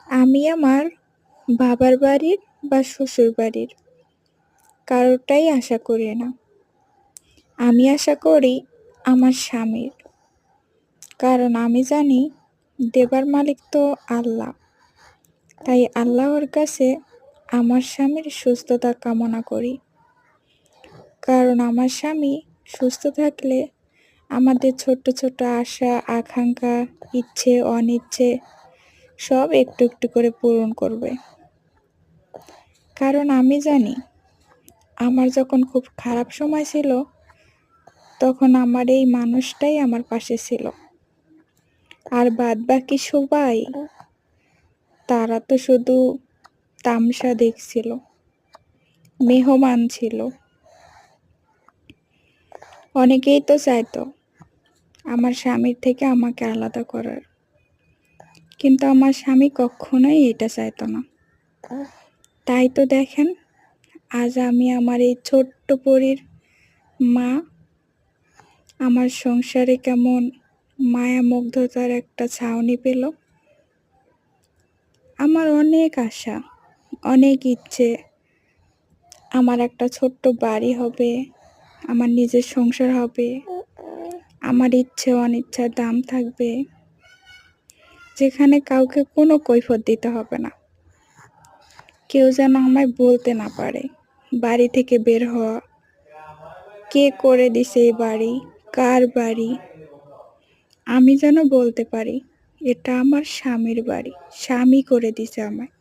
আমি আমার বাবার বাড়ির বা শ্বশুর বাড়ির কারোরটাই আশা করি না। আমি আশা করি আমার স্বামীর। কারণ আমি জানি দেবার মালিক তো আল্লাহ। তাই আল্লাহর কাছে আমার স্বামীর সুস্থতা কামনা করি। কারণ আমার স্বামী সুস্থ থাকলে আমাদের ছোট্ট ছোট্ট আশা, আকাঙ্ক্ষা, ইচ্ছে, অনিচ্ছে সব একটু একটু করে পূরণ করবে। কারণ আমি জানি আমার যখন খুব খারাপ সময় ছিল, তখন আমার এই মানুষটাই আমার পাশে ছিল। আর বাদবাকি সবাই, তারা তো শুধু তামসা দেখছিল, মেহমান ছিল। অনেকেই তো চাইতো আমার স্বামীর থেকে আমাকে আলাদা করার, কিন্তু আমার স্বামী কখনোই এটা চাইতো না। তাই তো দেখেন, আজ আমি আমার এই ছোট্ট পরীর মা। আমার সংসারে কেমন মায়া মুগ্ধতার একটা ছাউনি পেল। আমার অনেক আশা, অনেক ইচ্ছে, আমার একটা ছোট্ট বাড়ি হবে, আমার নিজের সংসার হবে, আমার ইচ্ছে অনিচ্ছার দাম থাকবে, যেখানে কাউকে কোনো কৈফিয়ত দিতে হবে না। কেউ যেন আমায় বলতে না পারে বাড়ি থেকে বের হওয়া, কে করে দিছে এই বাড়ি, কার বাড়ি। আমি যেন বলতে পারি এটা আমার স্বামীর বাড়ি, স্বামী করে দিছে আমায়।